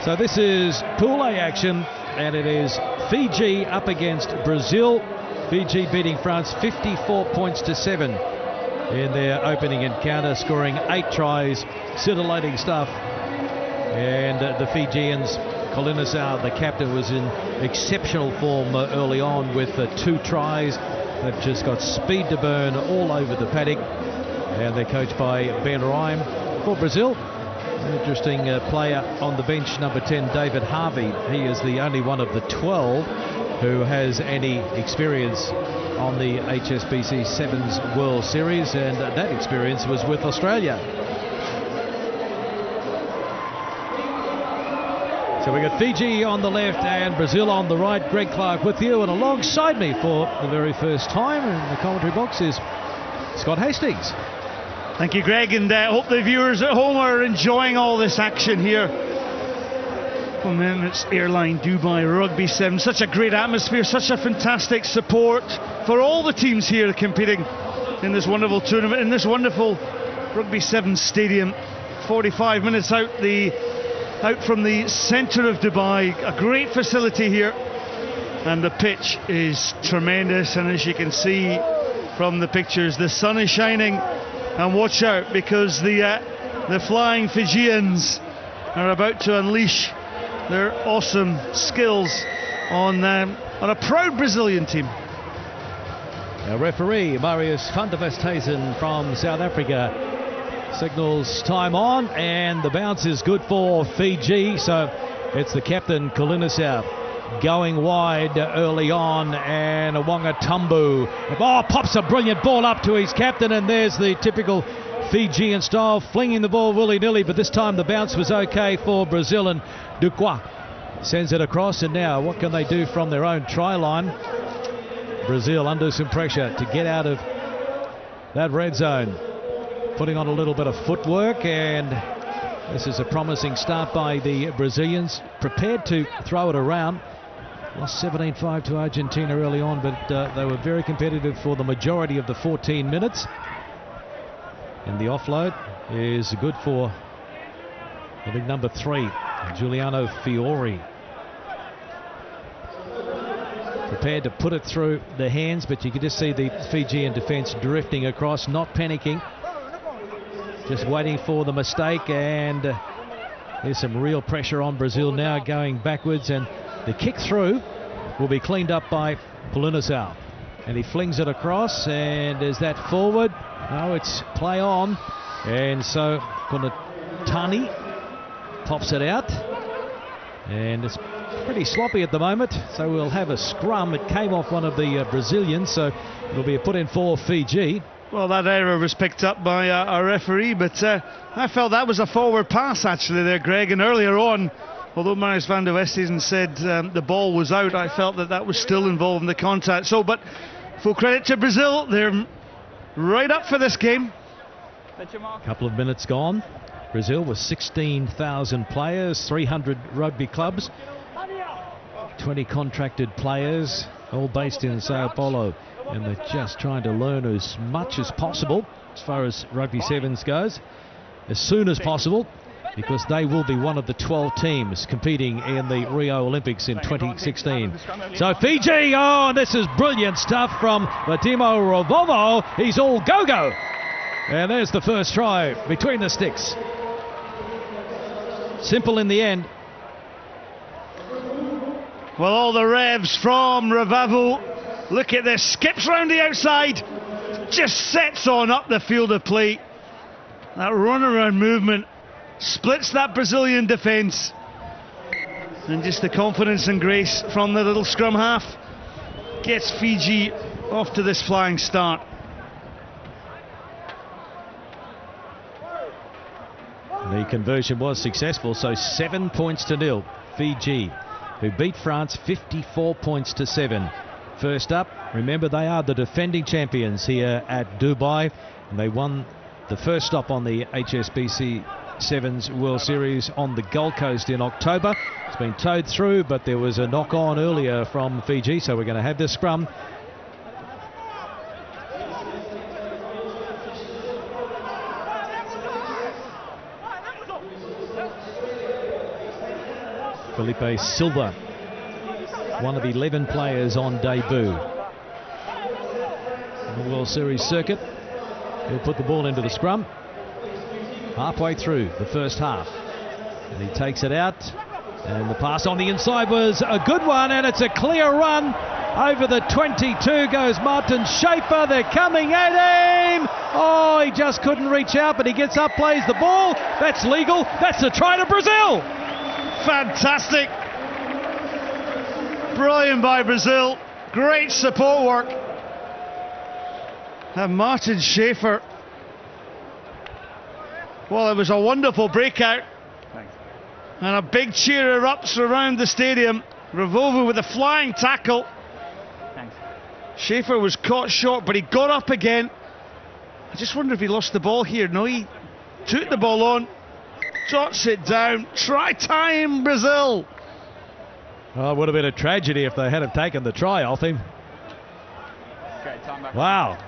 So this is Pool A action, and it is Fiji up against Brazil. Fiji beating France 54 points to 7 in their opening encounter, scoring 8 tries, scintillating stuff. And the Fijians, Kolinisau, the captain, was in exceptional form early on with 2 tries. They've just got speed to burn all over the paddock, and they're coached by Ben Ryan. For Brazil, an interesting player on the bench, number 10, David Harvey. He is the only one of the 12 who has any experience on the HSBC Sevens World Series, and that experience was with Australia. So we got Fiji on the left and Brazil on the right. Greg Clark with you, and alongside me for the very first time in the commentary box is Scott Hastings. Thank you, Greg, and hope the viewers at home are enjoying all this action here from Emirates Airline Dubai Rugby 7. Such a great atmosphere, such a fantastic support for all the teams here competing in this wonderful tournament, in this wonderful Rugby 7 stadium. 45 minutes out from the centre of Dubai, a great facility here, and the pitch is tremendous, and as you can see from the pictures, the sun is shining. And watch out, because the flying Fijians are about to unleash their awesome skills on a proud Brazilian team. Our referee, Marius van der Westhuizen from South Africa, signals time on, and the bounce is good for Fiji. So it's the captain, Kolinisau, going wide early on, and Awanga Tumbu pops a brilliant ball up to his captain, and there's the typical Fijian style, flinging the ball willy-nilly, but this time the bounce was okay for Brazil, and Duqua sends it across. And now what can they do from their own try line? Brazil under some pressure to get out of that red zone, putting on a little bit of footwork, and this is a promising start by the Brazilians, prepared to throw it around. Lost 17-5 to Argentina early on, but they were very competitive for the majority of the 14 minutes. And the offload is good for, I think, number 3, Giuliano Fiore. Prepared to put it through the hands, but you can just see the Fijian defence drifting across, not panicking, just waiting for the mistake. And there's some real pressure on Brazil now, going backwards, and the kick through will be cleaned up by Kolinisau, and he flings it across, and is that forward? No, it's play on, and so Konatani pops it out, and it's pretty sloppy at the moment, so we'll have a scrum. It came off one of the Brazilians, so it'll be a put in for Fiji. Well, that error was picked up by our referee, but I felt that was a forward pass actually there, Greg, and earlier on, although Marius van der Westhuizen said the ball was out, I felt that was still involved in the contact. So, but full credit to Brazil, they're right up for this game. A couple of minutes gone. Brazil with 16,000 players, 300 rugby clubs, 20 contracted players, all based in Sao Paulo, and they're just trying to learn as much as possible as far as Rugby Sevens goes, as soon as possible, because they will be one of the 12 teams competing in the Rio Olympics in 2016. So Fiji, and this is brilliant stuff from Latimo Rovovo. He's all go-go. And there's the first try between the sticks. Simple in the end. Well, all the revs from Rovovo. Look at this, skips round the outside, just sets on up the field of play. That run-around movement splits that Brazilian defence, and just the confidence and grace from the little scrum half gets Fiji off to this flying start. The conversion was successful, so 7 points to 0. Fiji, who beat France 54 points to 7. First up, remember, they are the defending champions here at Dubai, and they won the first stop on the HSBC Sevens World Series on the Gold Coast in October. It's been towed through, but there was a knock-on earlier from Fiji, so we're going to have this scrum. Felipe Silva, one of 11 players on debut in the World Series circuit. He'll put the ball into the scrum halfway through the first half, and he takes it out, and the pass on the inside was a good one, and it's a clear run. Over the 22 goes Martin Schaefer. They're coming at him. Oh, he just couldn't reach out, but he gets up, plays the ball. That's legal. That's the try to Brazil. Fantastic. Brilliant by Brazil. Great support work. And Martin Schaefer. Well, it was a wonderful breakout. Thanks. And a big cheer erupts around the stadium. Revolver with a flying tackle. Thanks. Schaefer was caught short, but he got up again. I just wonder if he lost the ball here. No, he took the ball on, jots it down. Try time, Brazil. Oh, it would have been a tragedy if they had have taken the try off him. Wow.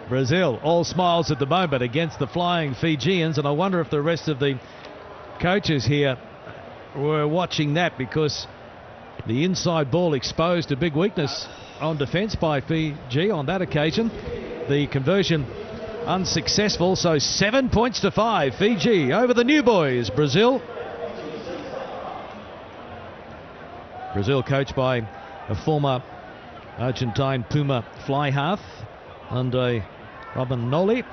Brazil all smiles at the moment against the flying Fijians, and I wonder if the rest of the coaches here were watching that, because the inside ball exposed a big weakness on defence by Fiji on that occasion. The conversion unsuccessful, so 7 points to 5. Fiji over the new boys, Brazil. Brazil coached by a former Argentine Puma fly half, Andre Robinoli.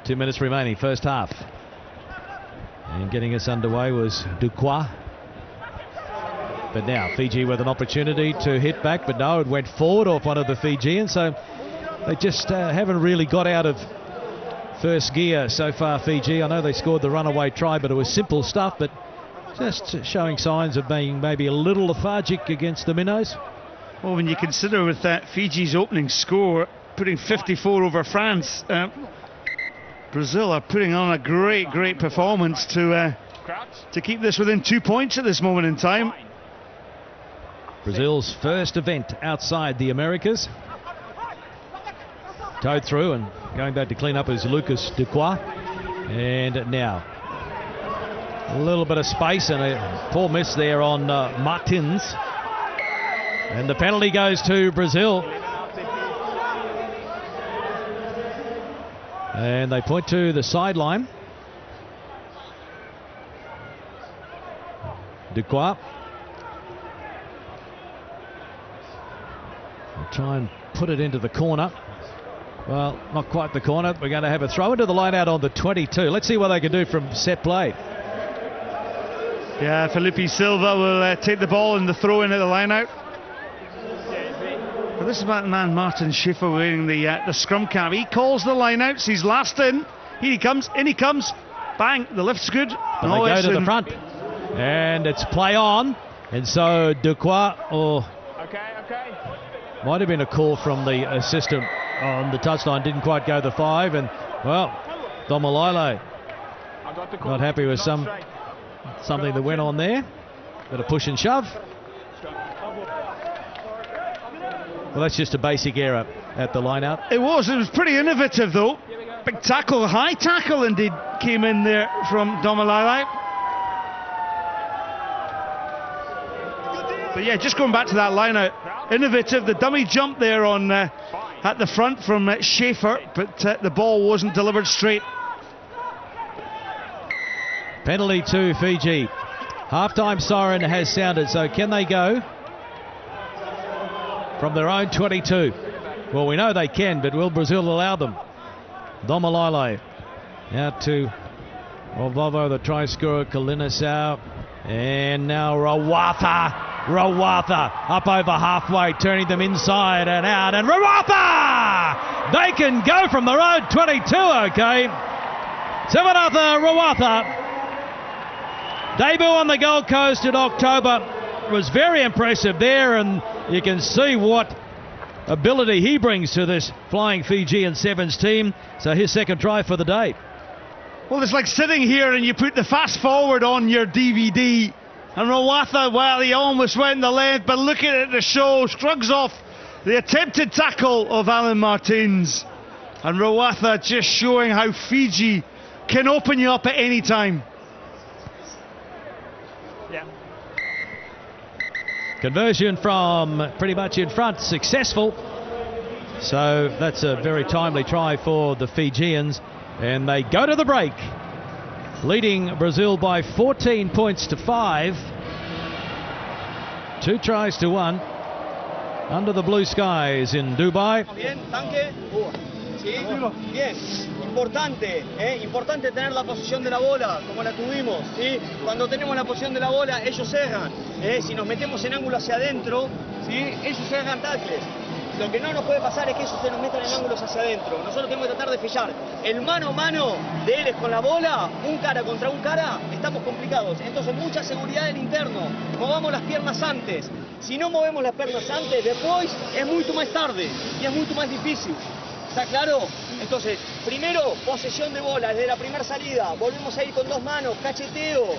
2 minutes remaining, first half. And getting us underway was Duquois. But now Fiji with an opportunity to hit back, but no, it went forward off one of the Fijians. So they just haven't really got out of first gear so far, Fiji. I know they scored the runaway try, but it was simple stuff, but just showing signs of being maybe a little lethargic against the Minnows. Well, when you consider with that Fiji's opening score, putting 54 over France, Brazil are putting on a great performance to keep this within 2 points at this moment in time. Brazil's first event outside the Americas. Towed through and going back to clean up is Lucas Duquois. And now a little bit of space and a poor miss there on Martins. And the penalty goes to Brazil. And they point to the sideline. Duquois. They'll try and put it into the corner. Well, not quite the corner. We're going to have a throw into the line out on the 22. Let's see what they can do from set play. Yeah, Felipe Silva will take the ball and the throw in at the line out. Well, this is man Martin Schaefer wearing the scrum cap. He calls the line outs. He's last in. Here he comes. In he comes. Bang. The lift's good. And they go to the front. And it's play on. And so Duquois, might have been a call from the assistant on the touchline. Didn't quite go the 5. And, well, Domalilo not happy with something that went on there. Bit of push and shove. Well, that's just a basic error at the line-out. It was pretty innovative, though. Big tackle, high tackle indeed came in there from Domalilo. But yeah, just going back to that line-out, innovative. The dummy jump there on at the front from Schaefer, but the ball wasn't delivered straight. Penalty to Fiji. Half-time siren has sounded, so can they go from their own 22? Well, we know they can, but will Brazil allow them? Domalilo out to Volvo, the try scorer, Kalinisau, and now Rawatha up over halfway, turning them inside and out, and Rawatha! They can go from their own 22, okay. Sivanatha Rawatha. Debut on the Gold Coast in October was very impressive there, and you can see what ability he brings to this flying Fijian Sevens team. So his second try for the day. Well, it's like sitting here and you put the fast forward on your DVD, and Rawatha, well, he almost went the length, but look at it, the show shrugs off the attempted tackle of Alan Martins, and Rawatha just showing how Fiji can open you up at any time. Yeah. Conversion from pretty much in front, successful. So that's a very timely try for the Fijians, and they go to the break, leading Brazil by 14 points to 5. 2 tries to 1 under the blue skies in Dubai. Bien, tanque. Sí, bien. Importante tener la posición de la bola, como la tuvimos, ¿sí? Cuando tenemos la posición de la bola, ellos erran. Si nos metemos en ángulo hacia adentro, ¿sí? Ellos erran tacles. Lo que no nos puede pasar es que ellos se nos metan en ángulos hacia adentro. Nosotros tenemos que tratar de fijar. El mano a mano de ellos con la bola, un cara contra un cara, estamos complicados. Entonces, mucha seguridad del interno. Movamos las piernas antes. Si no movemos las piernas antes, después es mucho más tarde y es mucho más difícil. ¿Está claro? Entonces, primero, posesión de bola desde la primera salida. Volvemos a ir con 2 manos, cacheteo.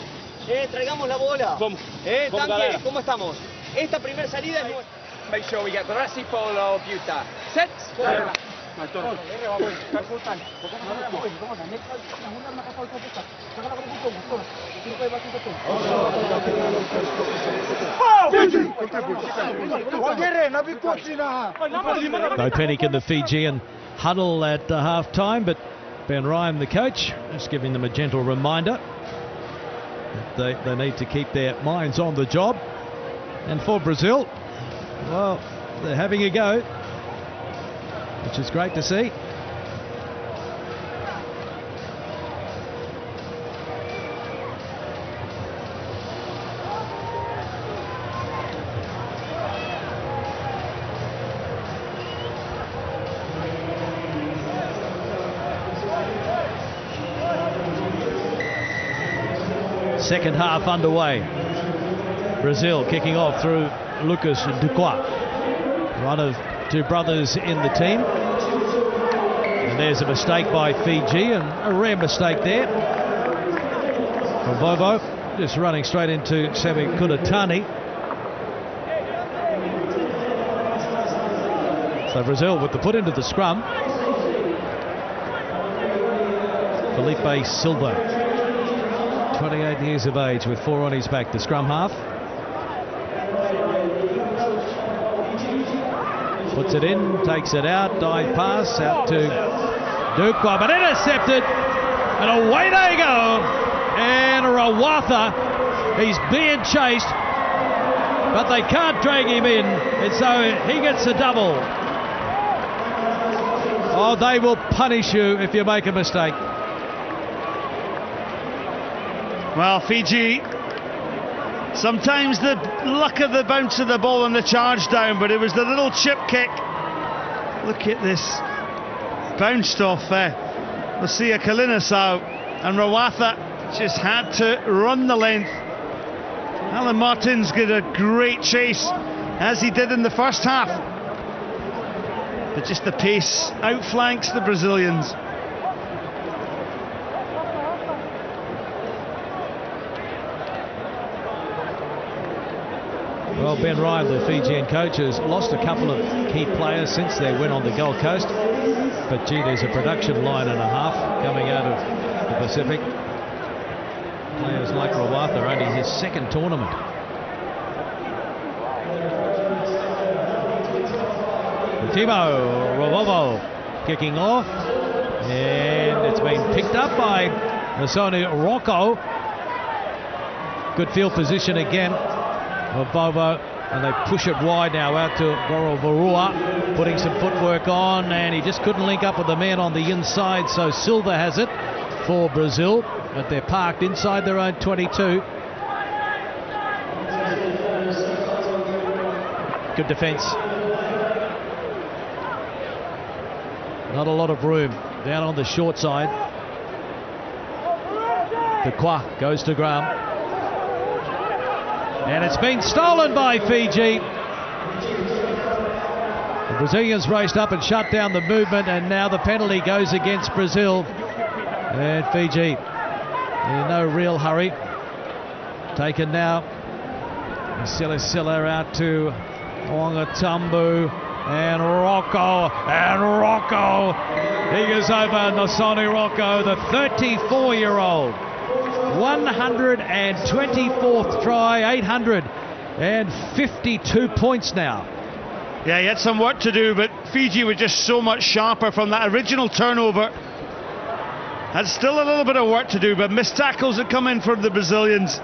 Traigamos la bola. Tanque, ¿cómo estamos? Esta primera salida es nuestra. Make sure we get the rest polo of Utah. Set. No panic in the Fijian huddle at half-time, but Ben Ryan, the coach, just giving them a gentle reminder that they need to keep their minds on the job. And for Brazil, well, they're having a go, which is great to see. Second half underway. Brazil kicking off through Lucas Ducois, one of 2 brothers in the team. And there's a mistake by Fiji, and a rare mistake there from Bobo, just running straight into Semi Kunatani. So Brazil with the put into the scrum. Felipe Silva, 28 years of age, with 4 on his back, the scrum half. Puts it in, takes it out, dive pass out to Ducois, but intercepted, and away they go. And Rawatha, he's being chased, but they can't drag him in, and so he gets a double. Oh, they will punish you if you make a mistake. Well, Fiji, sometimes the luck of the bounce of the ball and the charge down, but it was the little chip kick. Look at this. Bounced off Lucia Kalinasau, and Rawatha just had to run the length. Alan Martins got a great chase, as he did in the first half. But just the pace outflanks the Brazilians. Well, Ben Ryan, the Fijian coach, has lost a couple of key players since their win on the Gold Coast. But gee, there's a production line and a half coming out of the Pacific. Players like Rawatha, only his 2nd tournament. Timo Rovovo kicking off, and it's been picked up by Nasoni Rocco. Good field position again of Bobo, and they push it wide now out to Vorovarua, putting some footwork on, and he just couldn't link up with the man on the inside, so Silva has it for Brazil, but they're parked inside their own 22. Good defence. Not a lot of room down on the short side. Ducois goes to Graham. And it's been stolen by Fiji. The Brazilians raced up and shut down the movement, and now the penalty goes against Brazil. And Fiji in no real hurry. Taken now. Silasila out to Wangatambu. And Rocco. He goes over Nosoni Rocco, the 34-year-old. 124th try, 852 points now. Yeah, he had some work to do, but Fiji were just so much sharper from that original turnover. Had still a little bit of work to do, but missed tackles that come in from the Brazilians.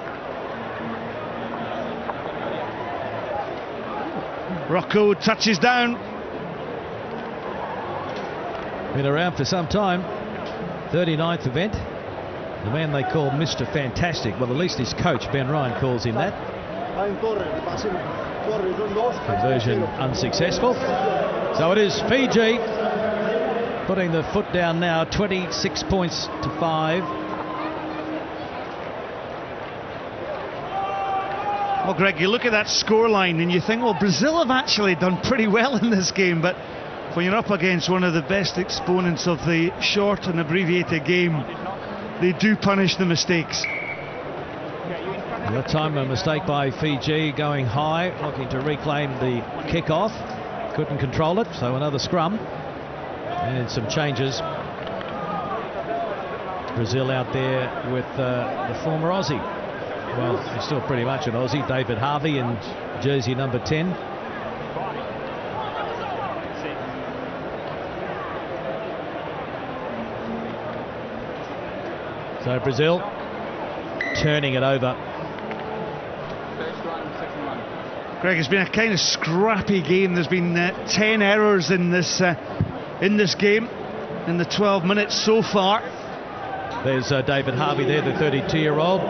Rocco touches down. Been around for some time. 39th event. The man they call Mr. Fantastic. Well, at least his coach, Ben Ryan, calls him that. Conversion unsuccessful. So it is Fiji putting the foot down now, 26 points to 5. Well, Greg, you look at that scoreline and you think, well, Brazil have actually done pretty well in this game, but when you're up against one of the best exponents of the short and abbreviated game, they do punish the mistakes. That time a mistake by Fiji, going high, looking to reclaim the kick-off. Couldn't control it, so another scrum. And some changes. Brazil out there with the former Aussie. Well, he's still pretty much an Aussie, David Harvey in jersey number 10. So Brazil turning it over. Greg, it's been a kind of scrappy game. There's been 10 errors in this game in the 12 minutes so far. There's David Harvey there, the 32-year-old,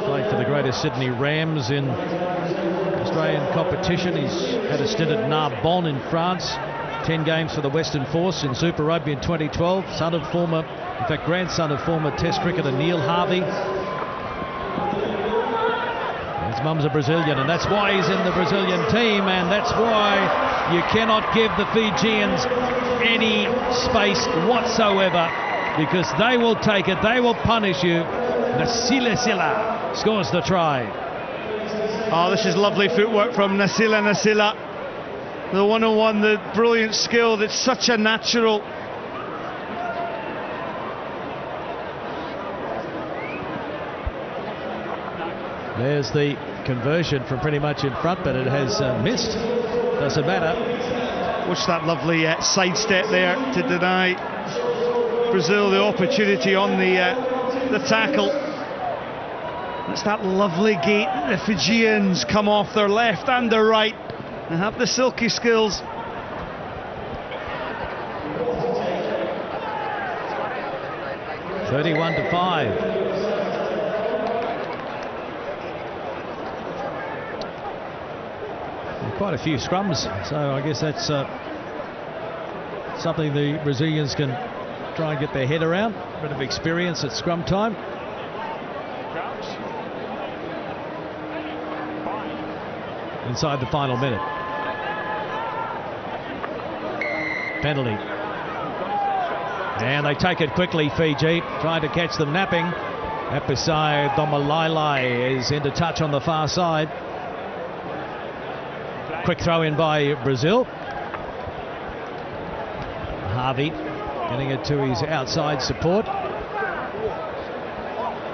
playing for the Greater Sydney Rams in Australian competition. He's had a stint at Narbonne in France, 10 games for the Western Force in Super Rugby in 2012. Grandson of former Test cricketer Neil Harvey. His mum's a Brazilian, and that's why he's in the Brazilian team, and that's why you cannot give the Fijians any space whatsoever, because they will take it, they will punish you. Nasila scores the try. Oh, this is lovely footwork from Nasila. The one-on-one, the brilliant skill, that's such a natural. There's the conversion from pretty much in front, but it has missed. Doesn't matter. Watch that lovely sidestep there to deny Brazil the opportunity on the tackle. It's that lovely gait. The Fijians come off their left and their right and have the silky skills. (31-5). Quite a few scrums, so I guess that's something the Brazilians can try and get their head around. A bit of experience at scrum time. Inside the final minute. Penalty. And they take it quickly, Fiji, trying to catch them napping. Episai Domalailai is into touch on the far side. Quick throw in by Brazil. Harvey getting it to his outside support.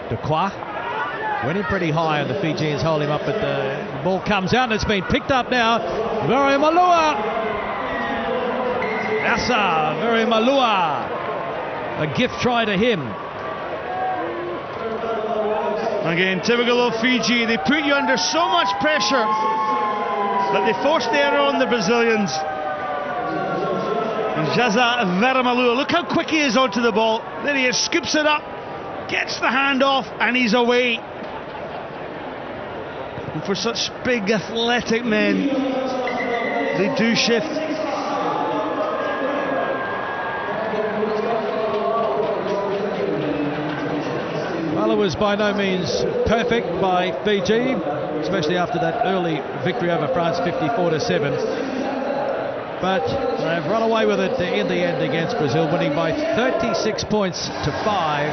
Duqua winning pretty high, and the Fijians hold him up, but the ball comes out and it's been picked up now. Verimalua. Asa Verimalua. A gift try to him. Again, typical of Fiji. They put you under so much pressure that they forced the error on the Brazilians. Jaza Verimalua, look how quick he is onto the ball. There he is, scoops it up, gets the hand off, and he's away. And for such big athletic men, they do shift. Well, it was by no means perfect by Fiji, especially after that early victory over France, 54-7. But they've run away with it in the end against Brazil, winning by 36 points to 5.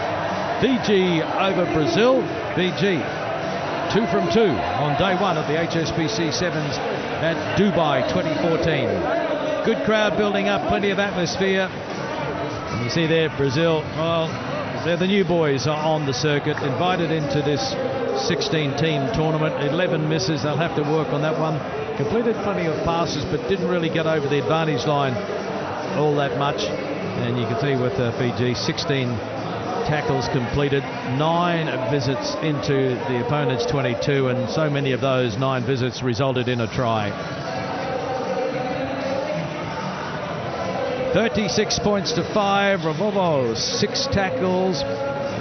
Fiji over Brazil. Fiji 2 from 2 on day one of the HSBC Sevens at Dubai 2014. Good crowd building up, plenty of atmosphere. And you see there Brazil, well, they're the new boys on the circuit, invited into this 16-team tournament. 11 misses, they'll have to work on that one. Completed plenty of passes, but didn't really get over the advantage line all that much. And you can see with Fiji, 16 tackles completed, 9 visits into the opponent's 22, and so many of those 9 visits resulted in a try. 36 points to 5. Ravovo 6 tackles.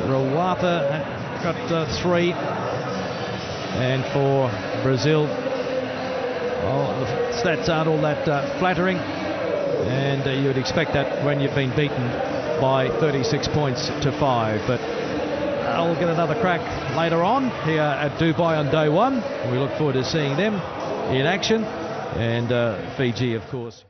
Rawatha got 3. And for Brazil, well, the stats aren't all that flattering, and you would expect that when you've been beaten by 36 points to 5. But I'll get another crack later on here at Dubai on day 1. We look forward to seeing them in action, and Fiji, of course.